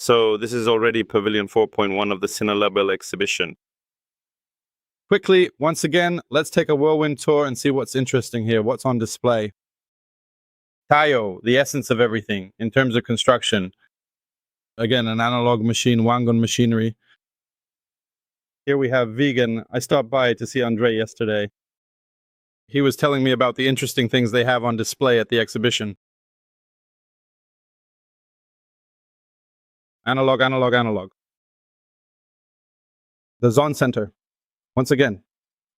So this is already Pavilion 4.1 of the SinoLabel exhibition. Quickly, once again, let's take a whirlwind tour and see what's interesting here, what's on display. Tayo, the essence of everything in terms of construction. Again, an analog machine, Wangon machinery. Here we have vegan. I stopped by to see Andre yesterday. He was telling me about the interesting things they have on display at the exhibition. Analog, analog, analog. The Zon Center. Once again,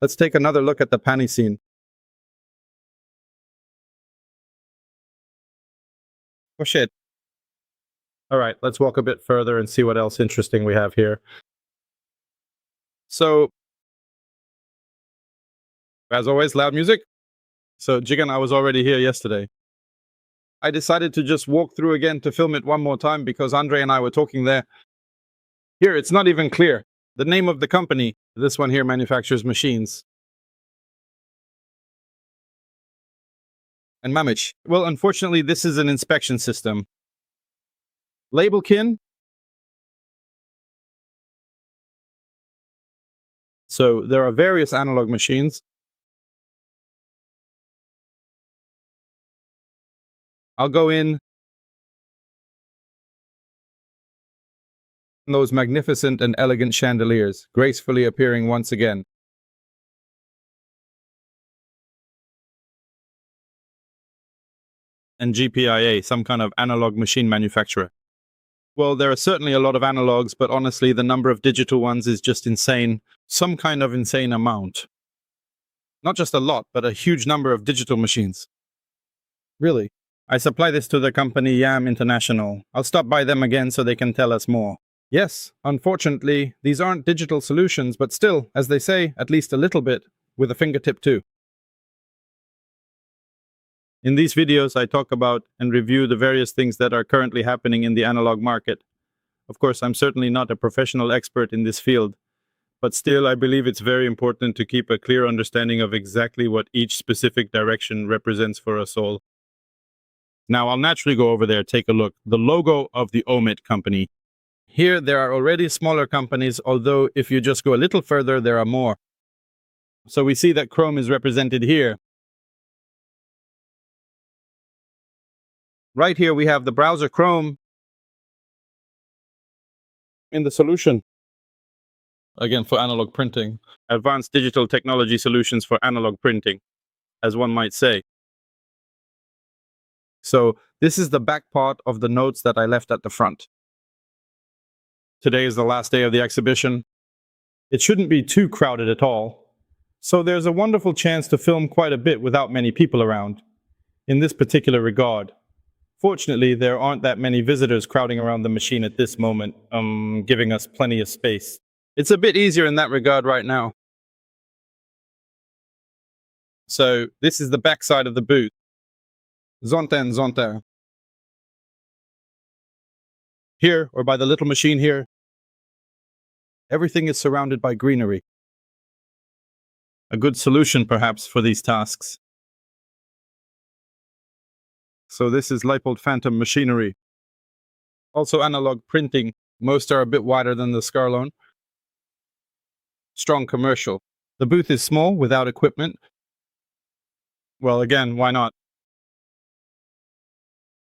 let's take another look at the Pani scene. Oh shit. All right, let's walk a bit further and see what else interesting we have here. So, as always, loud music. So, Jigan, I was already here yesterday. I decided to just walk through again to film it one more time because Andre and I were talking there. Here, it's not even clear. The name of the company, this one here manufactures machines. And Mamich. Well, unfortunately, this is an inspection system. Labelkin. So there are various analog machines. I'll go in. Those magnificent and elegant chandeliers, gracefully appearing once again. And GPIA, some kind of analog machine manufacturer. Well, there are certainly a lot of analogs, but honestly, the number of digital ones is just insane. Some kind of insane amount. Not just a lot, but a huge number of digital machines. Really? I supply this to the company YAM International. I'll stop by them again so they can tell us more. Yes, unfortunately, these aren't digital solutions, but still, as they say, at least a little bit, with a fingertip too. In these videos, I talk about and review the various things that are currently happening in the analog market. Of course, I'm certainly not a professional expert in this field, but still, I believe it's very important to keep a clear understanding of exactly what each specific direction represents for us all. Now, I'll naturally go over there, take a look. The logo of the OMIT company. Here, there are already smaller companies, although if you just go a little further, there are more. So we see that Chrome is represented here. Right here, we have the browser Chrome in the solution. Again, for analog printing. Advanced digital technology solutions for analog printing, as one might say. So this is the back part of the notes that I left at the front. Today is the last day of the exhibition. It shouldn't be too crowded at all. So there's a wonderful chance to film quite a bit without many people around, in this particular regard. Fortunately, there aren't that many visitors crowding around the machine at this moment, giving us plenty of space. It's a bit easier in that regard right now. So this is the back side of the booth. Zonter. Here, or by the little machine here, everything is surrounded by greenery. A good solution, perhaps, for these tasks. So this is Leipold Phantom machinery. Also analog printing. Most are a bit wider than the Scarlone. Strong commercial. The booth is small, without equipment. Well, again, why not?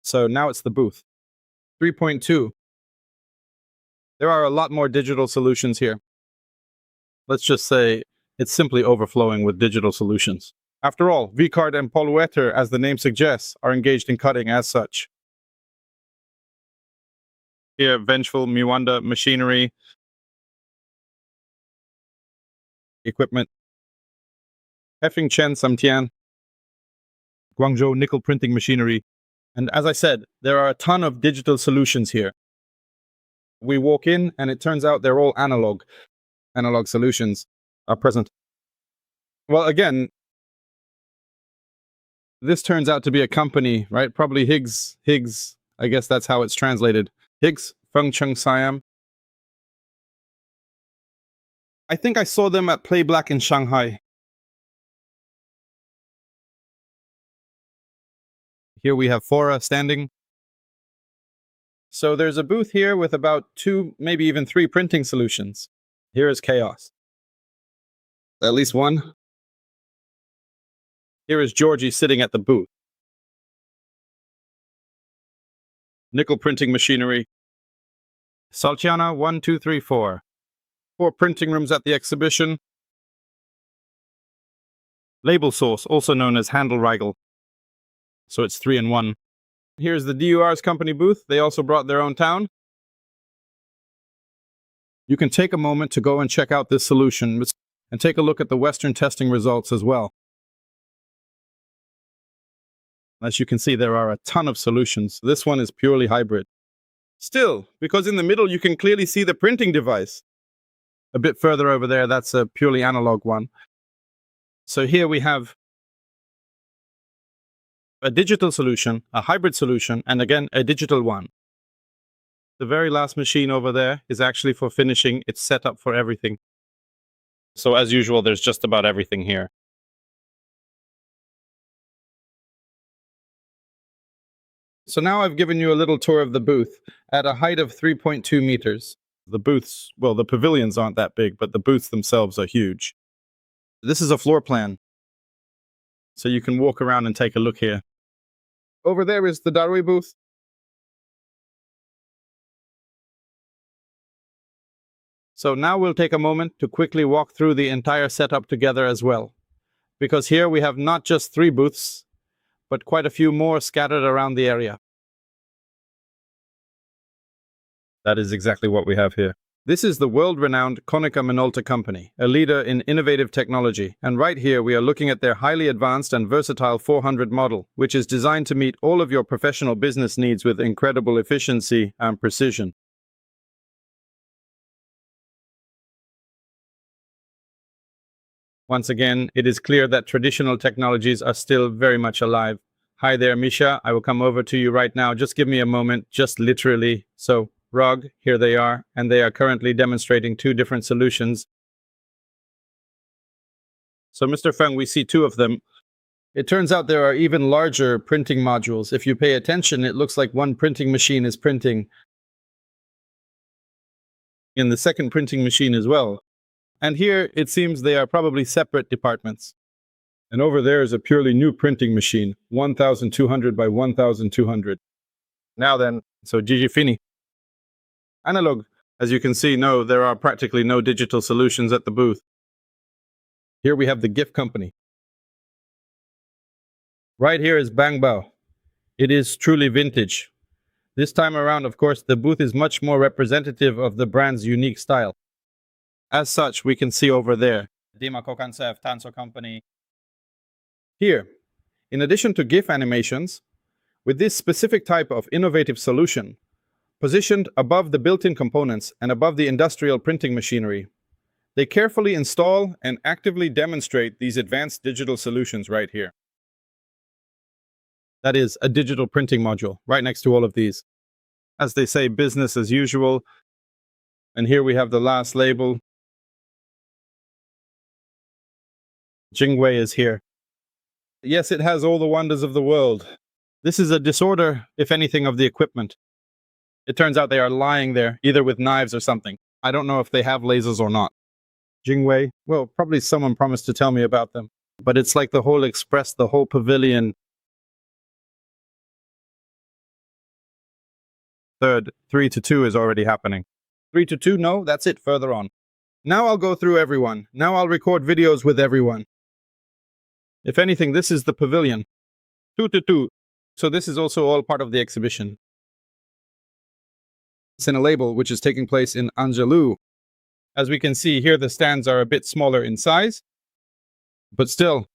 So now it's the booth. 3.2. There are a lot more digital solutions here. Let's just say it's simply overflowing with digital solutions. After all, Vicard and Polueter, as the name suggests, are engaged in cutting as such. Here, Vengeful Miwanda machinery, equipment. Heffing Chen Samtian, Guangzhou nickel printing machinery. And as I said, there are a ton of digital solutions here. We walk in and it turns out they're all analog. Analog solutions are present. Well, again, this turns out to be a company, right? Probably Higgs, I guess that's how it's translated. Higgs, Fengcheng Siam. I think I saw them at Play Black in Shanghai. Here we have Fora standing. So there's a booth here with about 2, maybe even 3 printing solutions. Here is chaos. At least one. Here is Georgie sitting at the booth. Nickel printing machinery. Salciana 1, 2, 3, 4. 4 printing rooms at the exhibition. Label source, also known as Handel-Riegel. So it's 3 in 1. Here's the DUR's company booth. They also brought their own town. You can take a moment to go and check out this solution and take a look at the Western testing results as well. As you can see, there are a ton of solutions. This one is purely hybrid. Still, because in the middle you can clearly see the printing device. A bit further over there, that's a purely analog one. So here we have a digital solution, a hybrid solution, and again, a digital one. The very last machine over there is actually for finishing. It's set up for everything. So as usual, there's just about everything here. So now I've given you a little tour of the booth at a height of 3.2 meters. The booths, well, the pavilions aren't that big, but the booths themselves are huge. This is a floor plan. So you can walk around and take a look here. Over there is the Darui booth. So now we'll take a moment to quickly walk through the entire setup together as well. Because here we have not just 3 booths, but quite a few more scattered around the area. That is exactly what we have here. This is the world-renowned Konica Minolta company, a leader in innovative technology, and right here we are looking at their highly advanced and versatile 400 model, which is designed to meet all of your professional business needs with incredible efficiency and precision. Once again, it is clear that traditional technologies are still very much alive. Hi there, Misha. I will come over to you right now. Just give me a moment, just literally. So, Rog, here they are, and they are currently demonstrating 2 different solutions. So, Mr. Feng, we see 2 of them. It turns out there are even larger printing modules. If you pay attention, it looks like one printing machine is printing in the second printing machine as well. And here, it seems they are probably separate departments. And over there is a purely new printing machine, 1200 by 1200. Now then, so Gigi Fini. Analog, as you can see, no, there are practically no digital solutions at the booth. Here we have the GIF company. Right here is Bangbao. It is truly vintage. This time around, of course, the booth is much more representative of the brand's unique style. As such, we can see over there, Dima Kokansev Tanso Company. Here, in addition to GIF animations, with this specific type of innovative solution, positioned above the built-in components and above the industrial printing machinery, they carefully install and actively demonstrate these advanced digital solutions right here. That is a digital printing module right next to all of these. As they say, business as usual. And here we have the last label. Jingwei is here. Yes, it has all the wonders of the world. This is a disorder, if anything, of the equipment. It turns out they are lying there, either with knives or something. I don't know if they have lasers or not. Jingwei, well, probably someone promised to tell me about them. But it's like the whole express, the whole pavilion. Third, 3-2 is already happening. 3-2, no, that's it, further on. Now I'll go through everyone. Now I'll record videos with everyone. If anything, this is the pavilion. 2-2. So this is also all part of the exhibition. SinoLabel, which is taking place in Angelou. As we can see here, the stands are a bit smaller in size, but still,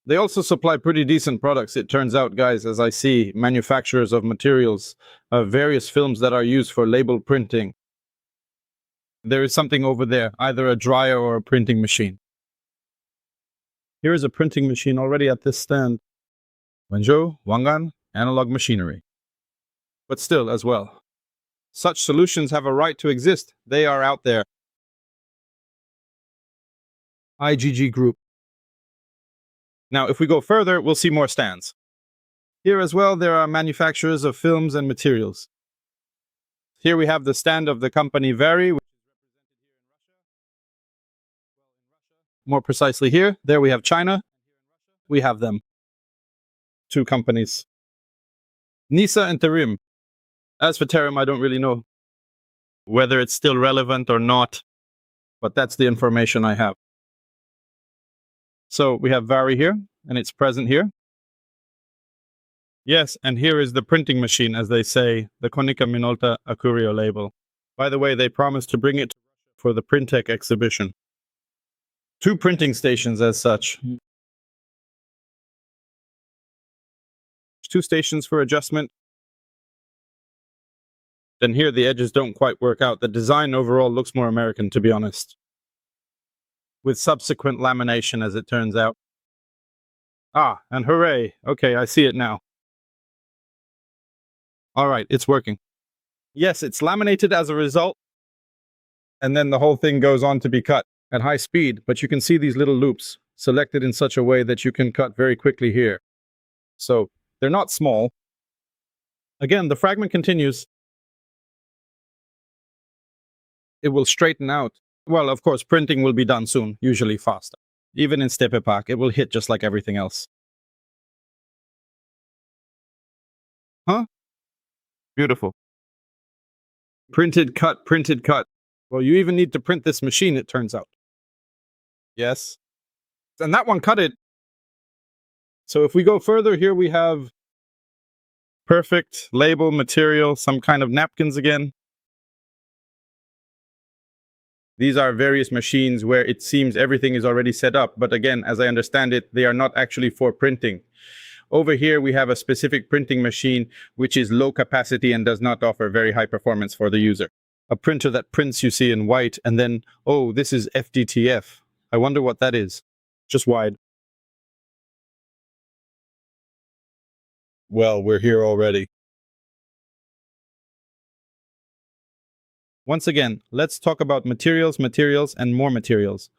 they also supply pretty decent products. It turns out, guys, as I see, manufacturers of materials, various films that are used for label printing. There is something over there, either a dryer or a printing machine. Here is a printing machine already at this stand. Guangzhou, Wangan, analog machinery. But still, as well, such solutions have a right to exist. They are out there. IGG Group. Now, if we go further, we'll see more stands. Here as well, there are manufacturers of films and materials. Here we have the stand of the company Very. More precisely here, there we have China. We have them. Two companies. Nisa and Terim. As for Terim, I don't really know whether it's still relevant or not, but that's the information I have. So we have Vari here, and it's present here. Yes, and here is the printing machine, as they say, the Konica Minolta Acurio label. By the way, they promised to bring it for the Printech exhibition. Two printing stations as such. Two stations for adjustment. Then here the edges don't quite work out. The design overall looks more American, to be honest. With subsequent lamination, as it turns out. Ah, and hooray! Okay, I see it now. All right, it's working. Yes, it's laminated as a result, and then the whole thing goes on to be cut at high speed, but you can see these little loops selected in such a way that you can cut very quickly here. So they're not small. Again, the fragment continues. It will straighten out. Well, of course, printing will be done soon, usually faster. Even in Stepepak, it will hit just like everything else. Huh? Beautiful. Printed, cut, printed, cut. Well, you even need to print this machine, it turns out. Yes. And that one cut it. So if we go further, here we have perfect label material, some kind of napkins again. These are various machines where it seems everything is already set up, but again, as I understand it, they are not actually for printing. Over here, we have a specific printing machine, which is low capacity and does not offer very high performance for the user. A printer that prints, you see, in white, and then, oh, this is FDTF. I wonder what that is. Just wide. Well, we're here already. Once again, let's talk about materials, and more materials.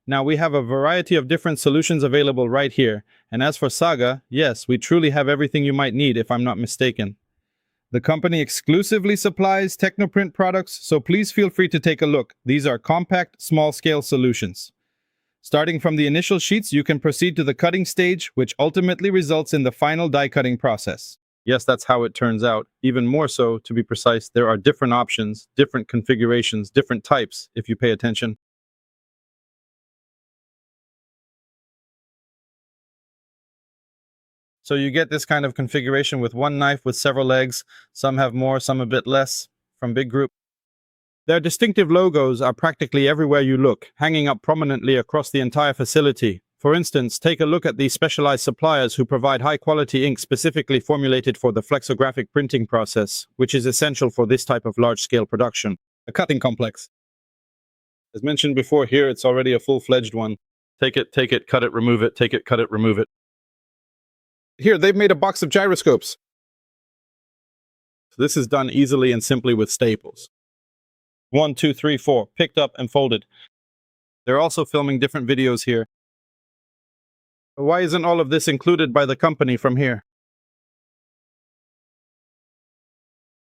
Now, we have a variety of different solutions available right here. And as for Saga, yes, we truly have everything you might need, if I'm not mistaken. The company exclusively supplies Technoprint products, so please feel free to take a look. These are compact, small-scale solutions. Starting from the initial sheets, you can proceed to the cutting stage, which ultimately results in the final die-cutting process. Yes, that's how it turns out. Even more so, to be precise, there are different options, different configurations, different types, if you pay attention. So you get this kind of configuration with one knife with several legs. Some have more, some a bit less, from Big Group. Their distinctive logos are practically everywhere you look, hanging up prominently across the entire facility. For instance, take a look at these specialized suppliers who provide high-quality ink specifically formulated for the flexographic printing process, which is essential for this type of large-scale production. A cutting complex. As mentioned before, here it's already a full-fledged one. Take it, cut it, remove it, take it, cut it, remove it. Here, they've made a box of gyroscopes. So this is done easily and simply with staples. 1, 2, 3, 4, picked up and folded. They're also filming different videos here. Why isn't all of this included by the company from here?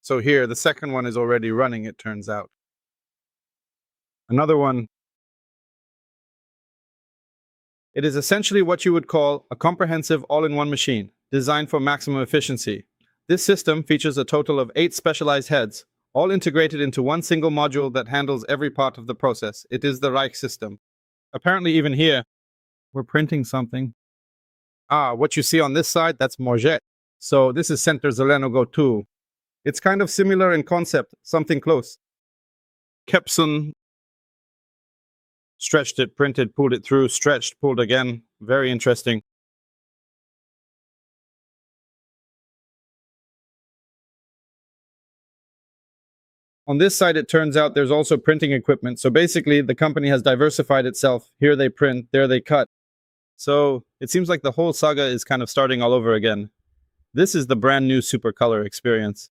So here, the second one is already running, it turns out. Another one. It is essentially what you would call a comprehensive all-in-one machine, designed for maximum efficiency. This system features a total of 8 specialized heads, all integrated into one single module that handles every part of the process. It is the Reich system. Apparently even here, we're printing something. What you see on this side, that's Morget. So this is Center Zeleno Go 2. It's kind of similar in concept, something close. Kepson. Stretched it, printed, pulled it through, stretched, pulled again. Very interesting. On this side, it turns out there's also printing equipment. So basically, the company has diversified itself. Here they print, there they cut. So it seems like the whole saga is kind of starting all over again. This is the brand new Super Color experience.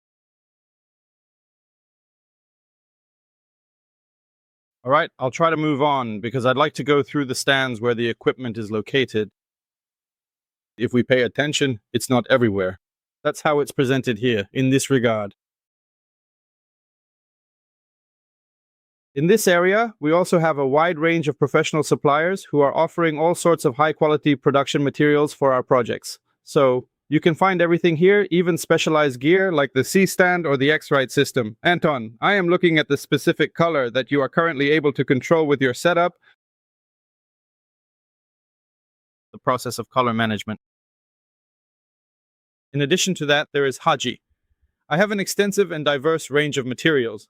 All right, I'll try to move on because I'd like to go through the stands where the equipment is located. If we pay attention, it's not everywhere. That's how it's presented here, in this regard. In this area, we also have a wide range of professional suppliers who are offering all sorts of high-quality production materials for our projects. So, you can find everything here, even specialized gear like the C-stand or the X-Rite system. Anton, I am looking at the specific color that you are currently able to control with your setup. The process of color management. In addition to that, there is Haji. I have an extensive and diverse range of materials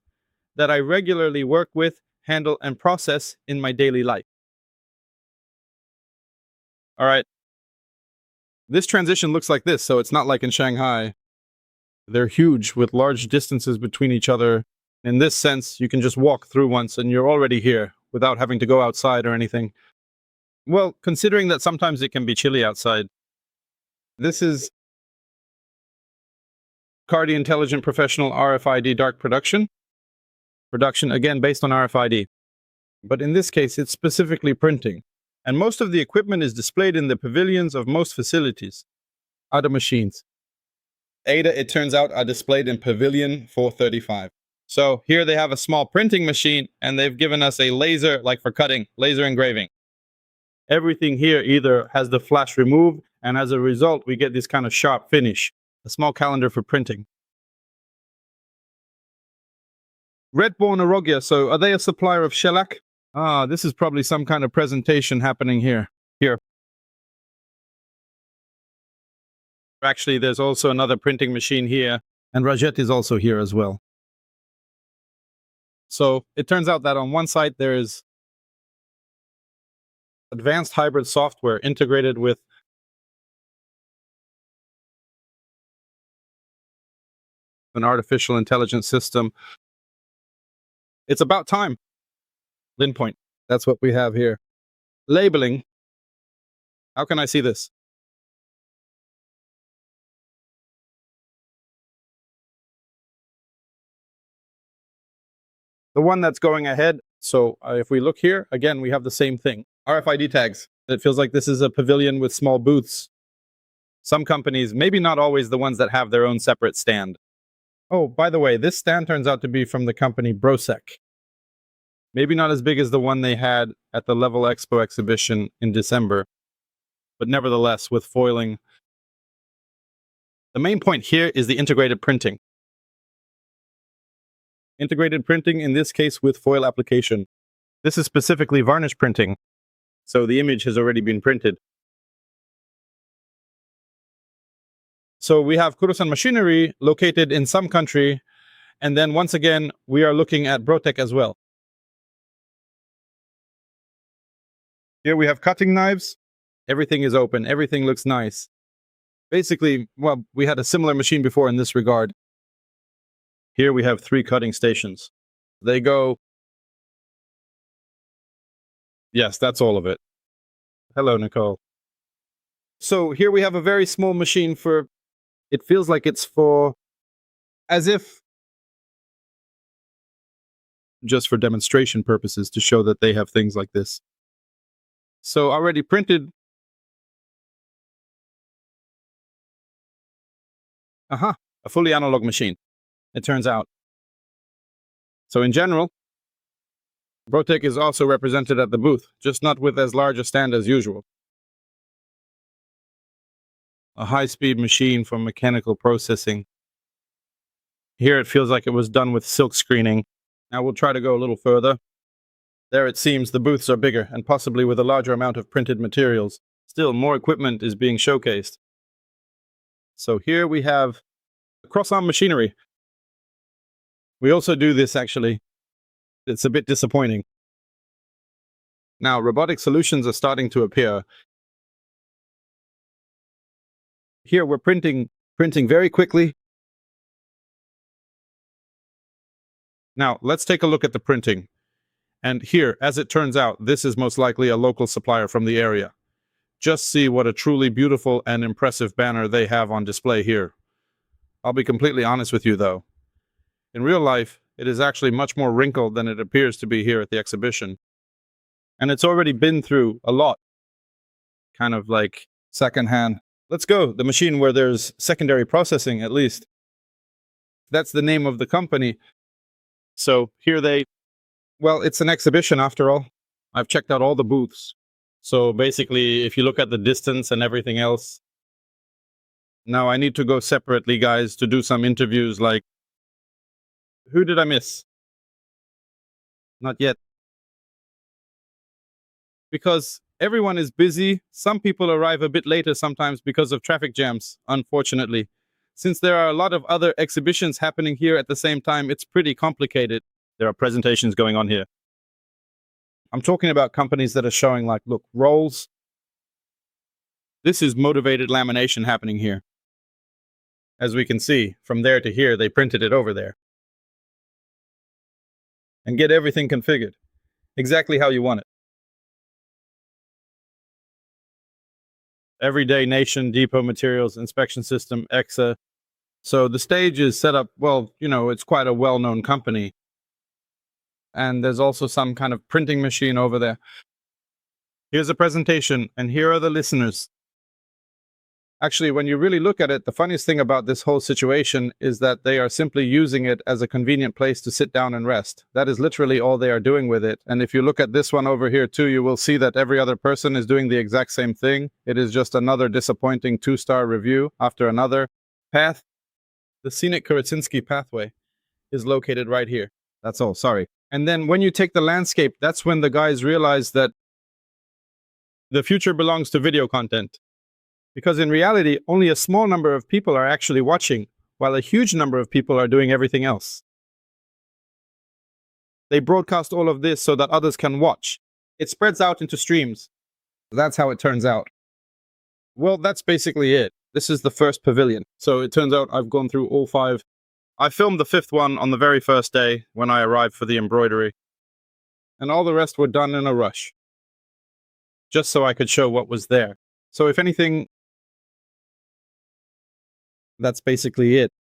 that I regularly work with, handle, and process in my daily life. All right. This transition looks like this, so it's not like in Shanghai. They're huge with large distances between each other. In this sense, you can just walk through once and you're already here without having to go outside or anything. Well, considering that sometimes it can be chilly outside. This is Cardi Intelligent Professional RFID Dark Production. Production, again, based on RFID. But in this case, it's specifically printing. And most of the equipment is displayed in the pavilions of most facilities. Other machines. Ada, it turns out, are displayed in Pavilion 435. So here they have a small printing machine, and they've given us a laser, like for cutting, laser engraving. Everything here either has the flash removed, and as a result, we get this kind of sharp finish. A small calendar for printing. Redborn Arogia, so are they a supplier of shellac? Ah, this is probably some kind of presentation happening here. Actually, there's also another printing machine here, and Rajet is also here as well. So it turns out that on one side there is advanced hybrid software integrated with an artificial intelligence system. It's about time. Linpoint. That's what we have here. Labeling. How can I see this? The one that's going ahead. So if we look here, again, we have the same thing. RFID tags. It feels like this is a pavilion with small booths. Some companies, maybe not always the ones that have their own separate stand. Oh, by the way, this stand turns out to be from the company Brosec. Maybe not as big as the one they had at the Level Expo exhibition in December, but nevertheless with foiling. The main point here is the integrated printing. Integrated printing, in this case with foil application. This is specifically varnish printing, so the image has already been printed. So we have Kurosan machinery located in some country, and then once again, we are looking at Brotec as well. Here we have cutting knives. Everything is open. Everything looks nice. Basically, well, we had a similar machine before in this regard. Here we have 3 cutting stations. They go... Yes, that's all of it. Hello, Nicole. So here we have a very small machine for... It feels like it's for... As if... Just for demonstration purposes, to show that they have things like this. So already printed... a fully analog machine, it turns out. So in general, Brotec is also represented at the booth, just not with as large a stand as usual. A high-speed machine for mechanical processing. Here it feels like it was done with silk screening. Now we'll try to go a little further. There it seems the booths are bigger and possibly with a larger amount of printed materials. Still, more equipment is being showcased. So here we have cross-arm machinery. We also do this actually. It's a bit disappointing. Now, robotic solutions are starting to appear. Here we're printing very quickly. Now, let's take a look at the printing. And here, as it turns out, this is most likely a local supplier from the area. Just see what a truly beautiful and impressive banner they have on display here. I'll be completely honest with you, though. In real life, it is actually much more wrinkled than it appears to be here at the exhibition. And it's already been through a lot. Kind of like secondhand Let's go. The machine where there's secondary processing, at least. That's the name of the company. So here well, it's an exhibition after all. I've checked out all the booths. So basically, if you look at the distance and everything else, now I need to go separately, guys, to do some interviews. Like, who did I miss? Not yet. Because everyone is busy. Some people arrive a bit later sometimes because of traffic jams, unfortunately. Since there are a lot of other exhibitions happening here at the same time, it's pretty complicated. There are presentations going on here. I'm talking about companies that are showing, like, look, rolls. This is motivated lamination happening here. As we can see, from there to here, they printed it over there. And get everything configured exactly how you want it. Everyday Nation, Depot Materials, Inspection System, EXA. So the stage is set up, well, it's quite a well-known company. And there's also some kind of printing machine over there. Here's a presentation, and here are the listeners. Actually, when you really look at it, the funniest thing about this whole situation is that they are simply using it as a convenient place to sit down and rest. That is literally all they are doing with it. And if you look at this one over here too, you will see that every other person is doing the exact same thing. It is just another disappointing 2-star review after another. Path. The scenic Kuratsinski pathway is located right here. That's all, sorry. And then when you take the landscape, that's when the guys realize that the future belongs to video content. Because in reality, only a small number of people are actually watching, while a huge number of people are doing everything else. They broadcast all of this so that others can watch. It spreads out into streams. That's how it turns out. Well, that's basically it. This is the first pavilion. So it turns out I've gone through all 5. I filmed the 5th one on the very first day when I arrived for the embroidery. And all the rest were done in a rush. Just so I could show what was there. So if anything, that's basically it.